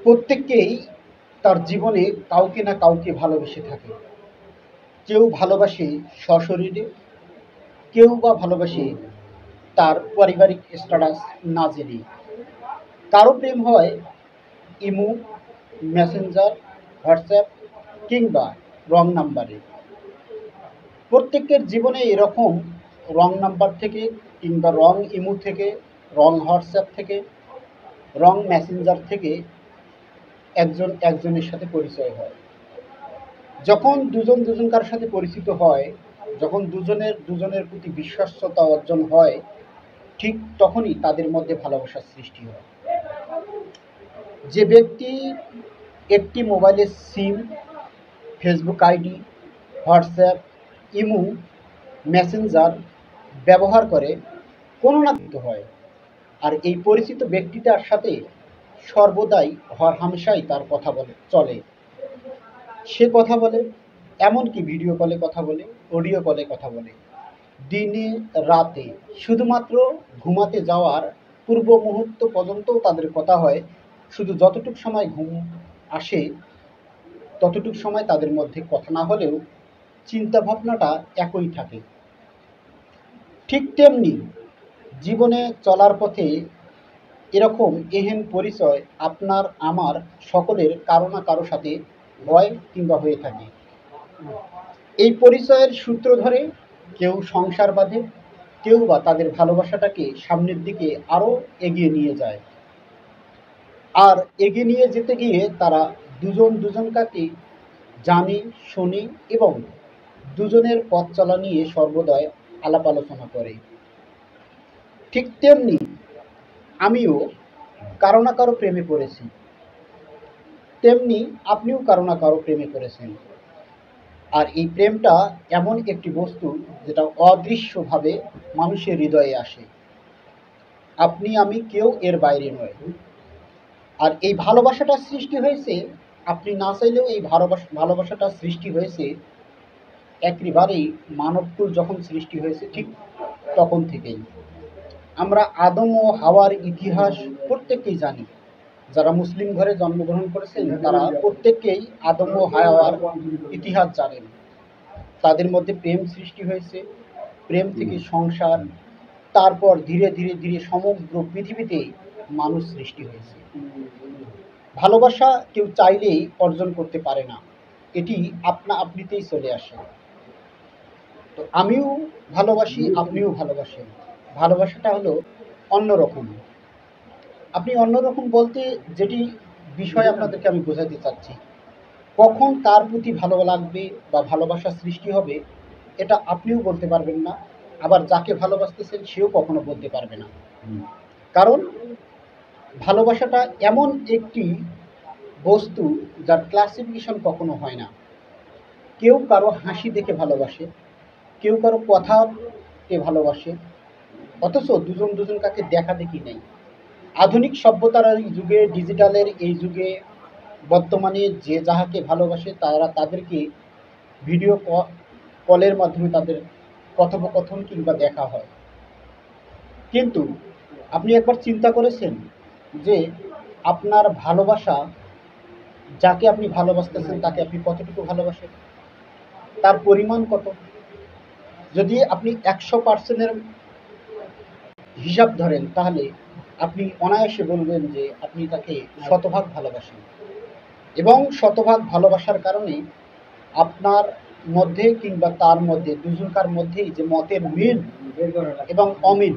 প্রত্যেককেই তার জীবনে কাউকে না কাউকে ভালোবেসে থাকে। কেউ ভালোবাসে সশরীরে, কেউ বা ভালোবাসে তার পারিবারিক স্ট্যাটাস না জেনে। কারো প্রেম হয় ইমো, মেসেঞ্জার, হোয়াটসঅ্যাপ কিংবা রং নাম্বারে। প্রত্যেকের জীবনে এরকম রং নাম্বার থেকে কিংবা রং ইমো থেকে, রং হোয়াটসঅ্যাপ থেকে, রং মেসেঞ্জার থেকে একজন একজনের সাথে পরিচয় হয়। যখন দুজন দুজনকার সাথে পরিচিত হয়, যখন দুজনের দুজনের প্রতি বিশ্বাসতা অর্জন হয়, ঠিক তখনই তাদের মধ্যে ভালোবাসার সৃষ্টি হয়। যে ব্যক্তি একটি মোবাইলের SIM, Facebook ID, WhatsApp, imo, Messenger ব্যবহার করে কোনো না কিছু হয়, আর এই পরিচিত ব্যক্তিটার সাথে সর্বদাই হামেশাই তার কথা বলে চলে। সে কথা বলে, এমনকি ভিডিও কলে কথা বলে, অডিও কলে কথা বলে, দিনে রাতে, শুধুমাত্র ঘুমাতে যাওয়ার পূর্ব মুহূর্ত পর্যন্তও তাদের কথা হয়। শুধু যতটুকু সময় ঘুম আসে ততটুকু সময় তাদের মধ্যে কথা না হলেও চিন্তা ভাবনাটা একই থাকে। ঠিক তেমনি জীবনে চলার পথে এরকম এহেন পরিচয় আপনার আমার সকলের কারো না কারো সাথে হয় কিংবা হয়ে থাকে। এই পরিচয়ের সূত্র ধরে কেউ সংসার বাঁধে, কেউ বা তাদের ভালোবাসাটাকে সামনের দিকে আরও এগিয়ে নিয়ে যায়। আর এগিয়ে নিয়ে যেতে গিয়ে তারা দুজন দুজনকাকে জানে, শোনে এবং দুজনের পথ চলা নিয়ে সর্বদাই আলাপ আলোচনা করে। ঠিক তেমনি আমিও কারো না কারো প্রেমে পড়েছি, তেমনি আপনিও কারো না কারো প্রেমে পড়েছেন। আর এই প্রেমটা এমন একটি বস্তু যেটা অদৃশ্যভাবে মানুষের হৃদয়ে আসে। আপনি আমি কেউ এর বাইরে নয়। আর এই ভালোবাসাটা সৃষ্টি হয়েছে, আপনি না চাইলেও এই ভালোবাসাটা সৃষ্টি হয়েছে একেবারেই মানবকুল যখন সৃষ্টি হয়েছে ঠিক তখন থেকেই। আমরা আদম ও হাওয়ার ইতিহাস প্রত্যেকেই জানি। যারা মুসলিম ঘরে জন্মগ্রহণ করেছেন তারা প্রত্যেকেই আদম ও হাওয়ার ইতিহাস জানেন। তাদের মধ্যে প্রেম সৃষ্টি হয়েছে, প্রেম থেকে সংসার, তারপর ধীরে ধীরে ধীরে সমগ্র পৃথিবীতে মানুষ সৃষ্টি হয়েছে। ভালোবাসা কেউ চাইলেই অর্জন করতে পারে না, এটি আপনা আপনিতেই চলে আসে। তো আমিও ভালোবাসি, আপনিও ভালোবাসেন। ভালোবাসাটা হলো অন্যরকম। আপনি অন্যরকম বলতে যেটি বিষয় আপনাদেরকে আমি বোঝাতে চাচ্ছি, কখন কার প্রতি ভালো লাগবে বা ভালোবাসার সৃষ্টি হবে এটা আপনিও বলতে পারবেন না, আবার যাকে ভালোবাসতেছেন সেও কখনো বলতে পারবে না। কারণ ভালোবাসাটা এমন একটি বস্তু যার ক্লাসিফিকেশন কখনো হয় না। কেউ কারো হাসি দেখে ভালোবাসে, কেউ কারো কথাকে ভালোবাসে, অথচ দুজন দুজন কাকে দেখা দেখি নেই। আধুনিক সভ্যতার এই যুগে, ডিজিটালের এই যুগে বর্তমানে যে যাহাকে ভালোবাসে তারা তাদেরকে ভিডিও কলের মাধ্যমে তাদের কথোপকথন কিংবা দেখা হয়। কিন্তু আপনি একবার চিন্তা করেছেন যে আপনার ভালোবাসা, যাকে আপনি ভালোবাসতেছেন তাকে আপনি কতটুকু ভালোবাসেন, তার পরিমাণ কত? যদি আপনি 100%-এর হিসাব ধরেন তাহলে আপনি অনায়াসে বলবেন যে আপনি তাকে শতভাগ ভালোবাসেন। এবং শতভাগ ভালোবাসার কারণে আপনার মধ্যে কিংবা তার মধ্যে দুজনকার মধ্যেই যে মতের মিল এবং অমিল,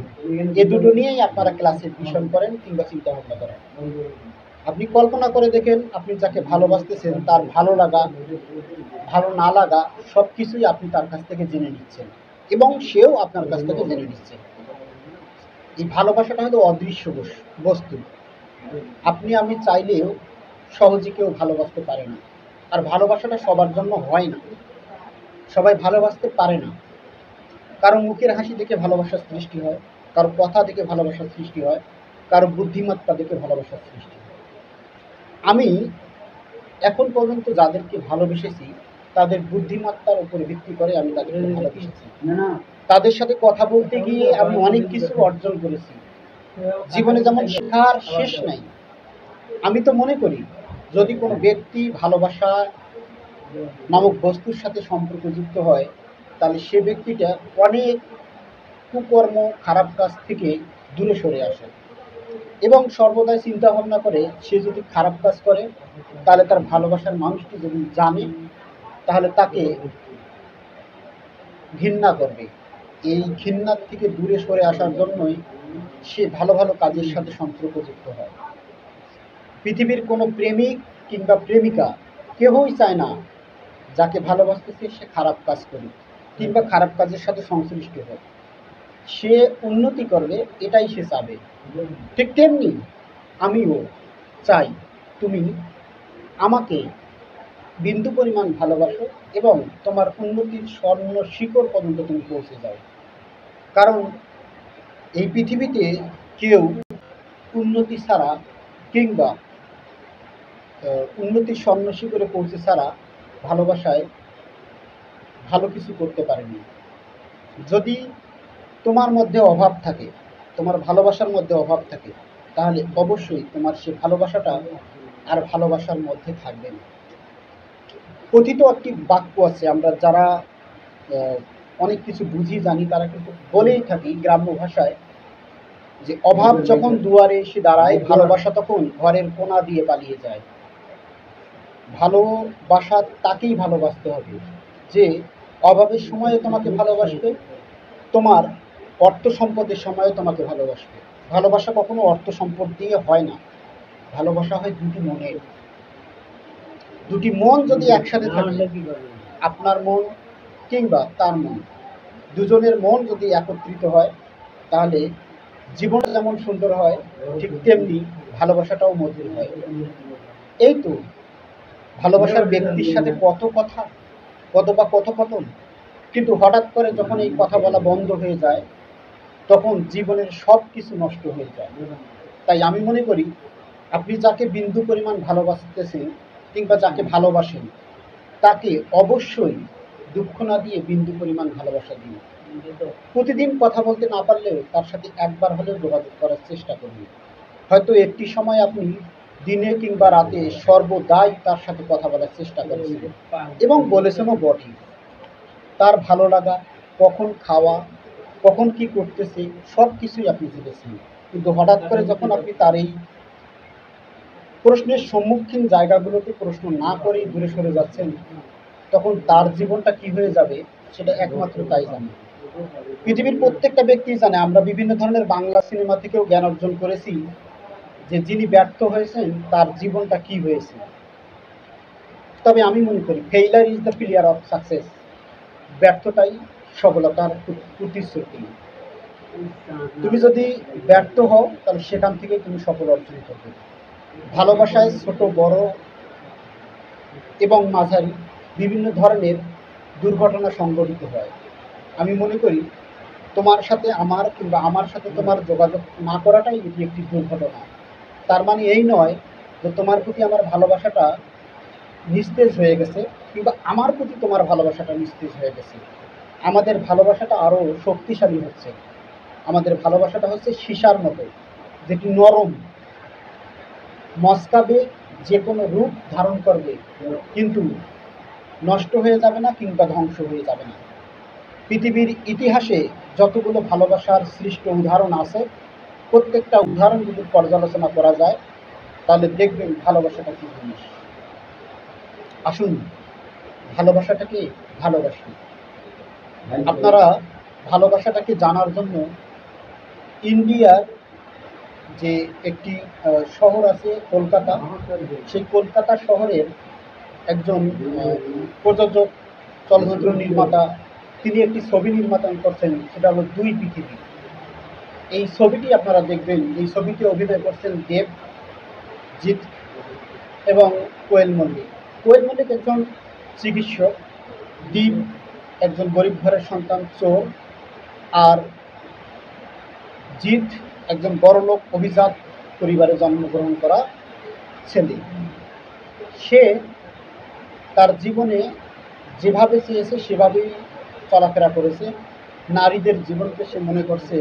এ দুটো নিয়েই আপনারা ক্লাসিফিকেশন করেন কিংবা চিন্তা ভাবনা করেন। আপনি কল্পনা করে দেখেন, আপনি যাকে ভালোবাসতেছেন তার ভালো লাগা, ভালো না লাগা সব কিছুই আপনি তার কাছ থেকে জেনে নিচ্ছেন এবং সেও আপনার কাছ থেকে জেনে নিচ্ছে। এই ভালোবাসাটা হলো অদৃশ্য বস্তু। আপনি আমি চাইলেও সহজে কেউ ভালোবাসতে পারে না। আর ভালোবাসাটা সবার জন্য হয় না, সবাই ভালোবাসতে পারে না। কারো মুখের হাসি দেখে ভালোবাসার সৃষ্টি হয়, কারো কথা দেখে ভালোবাসার সৃষ্টি হয়, কারো বুদ্ধিমত্তা দেখে ভালোবাসার সৃষ্টি হয়। আমি এখন পর্যন্ত যাদেরকে ভালোবেসেছি তাদের বুদ্ধিমত্তার উপরে ভিত্তি করে আমি তাদেরকে ভালোবেসেছি। তাদের সাথে কথা বলতে গিয়ে আমি অনেক কিছু অর্জন করেছি। জীবনে যেমন শেখার শেষ নাই, আমি তো মনে করি যদি কোনো ব্যক্তি ভালোবাসা নামক বস্তুর সাথে সম্পর্কযুক্ত হয়, তাহলে সে ব্যক্তিটা অনেক কুকর্ম, খারাপ কাজ থেকে দূরে সরে আসে এবং সর্বদাই চিন্তা ভাবনা করে সে যদি খারাপ কাজ করে তাহলে তার ভালোবাসার মানুষটি যদি জানে তাহলে তাকে ঘৃণা করবে। এই ঘৃণার থেকে দূরে সরে আসার জন্যই সে ভালো ভালো কাজের সাথে সম্পর্কযুক্ত হয়। পৃথিবীর কোনো প্রেমিক কিংবা প্রেমিকা কেউই চায় না যাকে ভালোবাসতেছে সে খারাপ কাজ করুক কিংবা খারাপ কাজের সাথে সংশ্লিষ্ট হোক। সে উন্নতি করবে এটাই সে চাবে। ঠিক তেমনি আমিও চাই তুমি আমাকে বিন্দু পরিমাণ ভালোবাসো এবং তোমার উন্নতির স্বর্ণ শিখর পর্যন্ত তুমি পৌঁছে যাও। কারণ এই পৃথিবীতে কেউ উন্নতি ছাড়া কিংবা উন্নতির স্বর্ণ শিখরে পৌঁছে ছাড়া ভালোবাসায় ভালো কিছু করতে পারেনি। যদি তোমার মধ্যে অভাব থাকে, তোমার ভালোবাসার মধ্যে অভাব থাকে, তাহলে অবশ্যই তোমার সে ভালোবাসাটা আর ভালোবাসার মধ্যে থাকবে না। কথিত একটি বাক্য আছে, আমরা যারা অনেক কিছু বুঝি জানি তারা কিন্তু বলেই থাকি গ্রাম্য ভাষায়, যে অভাব যখন দুয়ারে এসে দাঁড়ায় ভালোবাসা তখন ঘরের কোণা দিয়ে পালিয়ে যায়। ভালোবাসা তাকেই ভালোবাসতে হবে যে অভাবের সময়ে তোমাকে ভালোবাসবে, তোমার অর্থ সম্পদের সময়ে তোমাকে ভালোবাসবে। ভালোবাসা কখনো অর্থ সম্পদ দিয়ে হয় না, ভালোবাসা হয় দুটি মনের। দুটি মন যদি একসাথে থাকে, আপনার মন কিংবা তার মন, দুজনের মন যদি একত্রিত হয় তাহলে জীবন যেমন সুন্দর হয় ঠিক তেমনি ভালোবাসাটাও মধুর হয়। এই তো ভালোবাসার ব্যক্তির সাথে কত কথা, কত বা কথোপকথন, কিন্তু হঠাৎ করে যখন এই কথা বলা বন্ধ হয়ে যায় তখন জীবনের সব কিছু নষ্ট হয়ে যায়। তাই আমি মনে করি আপনি যাকে বিন্দু পরিমাণ ভালোবাসতেছেন কিংবা যাকে ভালোবাসেন তাকে অবশ্যই দুঃখ না দিয়ে বিন্দু পরিমাণ ভালোবাসা দিন। প্রতিদিন কথা বলতে না পারলেও তার সাথে একবার হলেও যোগাযোগ করার চেষ্টা করুন। হয়তো একটি সময় আপনি দিনে কিংবা রাতে সর্বদাই তার সাথে কথা বলার চেষ্টা করেছেন এবং বলেছেনও বটে। তার ভালো লাগা, কখন খাওয়া, কখন কি করতেছে সব কিছুই আপনি জেনেছেন, কিন্তু হঠাৎ করে যখন আপনি তার এই প্রশ্নের সম্মুখীন জায়গাগুলোতে প্রশ্ন না করেই দূরে সরে যাচ্ছেন, তখন তার জীবনটা কি হয়ে যাবে সেটা একমাত্র তাই জানে। পৃথিবীর প্রত্যেকটা ব্যক্তি জানে, আমরা বিভিন্ন ধরনের বাংলা সিনেমা থেকেও জ্ঞান অর্জন করেছি যে যিনি ব্যর্থ হয়েছেন তার জীবনটা কি হয়েছে। তবে আমি মনে করি failure is the failure of success. ব্যর্থতাই সফলতার প্রতিশ্রুতি। তুমি যদি ব্যর্থ হও তাহলে সেখান থেকেই তুমি সফল অর্জন করবে। ভালোবাসায় ছোট বড় এবং মাঝারি বিভিন্ন ধরনের দুর্ঘটনা সংঘটিত হয়। আমি মনে করি তোমার সাথে আমার কিংবা আমার সাথে তোমার যোগাযোগ না করাটাই এটি একটি দুর্ঘটনা। তার মানে এই নয় যে তোমার প্রতি আমার ভালোবাসাটা নিস্তেজ হয়ে গেছে কিংবা আমার প্রতি তোমার ভালোবাসাটা নিস্তেজ হয়ে গেছে। আমাদের ভালোবাসাটা আরও শক্তিশালী হচ্ছে। আমাদের ভালোবাসাটা হচ্ছে সীসার মতো, যেটি নরম, মস্কাবে যে কোনো রূপ ধারণ করবে কিন্তু নষ্ট হয়ে যাবে না কিংবা ধ্বংস হয়ে যাবে না। পৃথিবীর ইতিহাসে যতগুলো ভালোবাসার সৃষ্ট উদাহরণ আছে প্রত্যেকটা উদাহরণ যদি পর্যালোচনা করা যায় তাহলে দেখবেন ভালোবাসাটা কি জিনিস। আসুন ভালোবাসাটাকে ভালোবাসি। আপনারা ভালোবাসাটাকে জানার জন্য ইন্ডিয়ার যে একটি শহর আছে কলকাতা, সেই কলকাতা শহরের একজন প্রযোজক, চলচ্চিত্র নির্মাতা, তিনি একটি ছবি নির্মাণ করছেন, সেটা হলো দুই পৃথিবী। এই ছবিটি আপনারা দেখবেন। এই ছবিতে অভিনয় করছেন দেব, জিৎ এবং কোয়েল মল্লিক। কোয়েল মল্লিক একজন চিকিৎসক, দীপ একজন গরিব ঘরের সন্তান চোর, আর জিৎ একজন বড়লোক অভিজাত পরিবারে জন্মগ্রহণ করা ছেলে। সে তার জীবনে যেভাবে চেয়েছে সেভাবেই চলাফেরা করেছে। নারীদের জীবনকে সে মনে করছে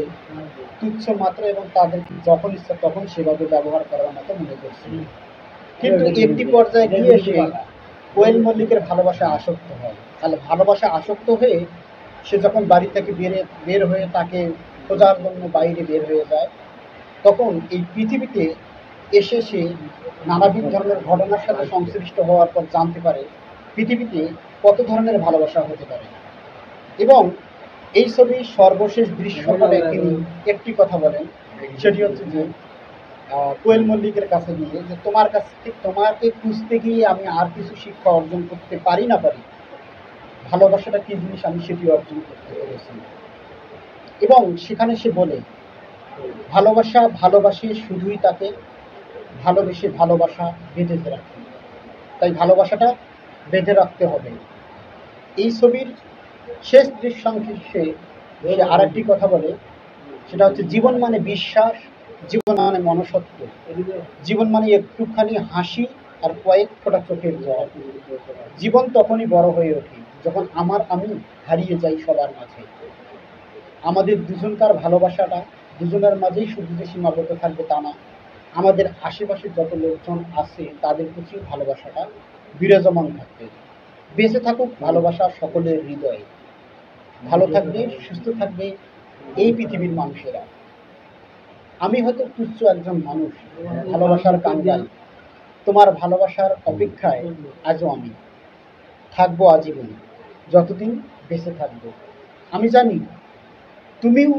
তুচ্ছ মাত্র এবং তাদেরকে যখন ইচ্ছা তখন সেভাবে ব্যবহার করার মতো মনে করছে। কিন্তু একটি পর্যায়ে গিয়ে এসে কোয়েল মল্লিকের ভালোবাসায় আসক্ত হয়। তাহলে ভালোবাসায় আসক্ত হয়ে সে যখন বাড়ি থেকে বের হয়ে তাকে খোঁজার জন্য বাইরে বের হয়ে যায়, তখন এই পৃথিবীতে এসে সে নানাবিধ ধরনের ঘটনার সাথে সংশ্লিষ্ট হওয়ার পর জানতে পারে পৃথিবীতে কত ধরনের ভালোবাসা হতে পারে। এবং এই ছবির সর্বশেষ দৃশ্যপটে তিনি একটি কথা বলেন, সেটি হচ্ছে যে কোয়েল মল্লিকের কাছে গিয়ে যে তোমার কাছ থেকে তোমাকে খুঁজতে গিয়ে আমি আর কিছু শিক্ষা অর্জন করতে পারি না পারি, ভালোবাসাটা কি জিনিস আমি সেটি অর্জন করতে পেরেছি। এবং সেখানে সে বলে ভালোবাসা ভালোবাসি শুধুই তাকে, ভালোবেসে ভালোবাসা বেঁধে রাখি, তাই ভালোবাসাটা বেঁধে রাখতে হবে। এই ছবির শেষ দৃশ্যাংশে সে আর একটি কথা বলে, সেটা হচ্ছে জীবন মানে বিশ্বাস, জীবন মানে মনুষ্যত্ব, জীবন মানে একটুখানি হাসি আর কয়েক ফোঁটা চোখের জল। জীবন তখনই বড় হয়ে ওঠে যখন আমি হারিয়ে যাই সবার মাঝে। আমাদের দুজনকার ভালোবাসাটা দুজনের মাঝেই শুধু যে সীমাবদ্ধ থাকবে তা না, আমাদের আশেপাশে যত লোকজন আছে তাদের প্রতিও ভালোবাসাটা বিরাজমান থাকবে। বেঁচে থাকুক ভালোবাসা সকলের হৃদয়ে, ভালো থাকবে সুস্থ থাকবে এই পৃথিবীর মানুষেরা। আমি হয়তো তুচ্ছ একজন মানুষ, ভালোবাসার কাঙ্গাল, তোমার ভালোবাসার অপেক্ষায় আজও আমি থাকবো আজীবন, যতদিন বেঁচে থাকবো। আমি জানি তুমিও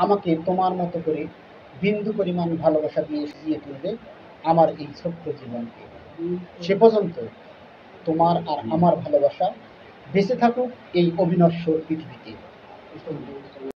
আমাকে তোমার মতো করে বিন্দু পরিমাণ ভালোবাসা দিয়ে তুলবে আমার এই ছোট্ট জীবনকে। সে পর্যন্ত তোমার আর আমার ভালোবাসা বেঁচে থাকুক এই অবিনশ্বর পৃথিবীতে।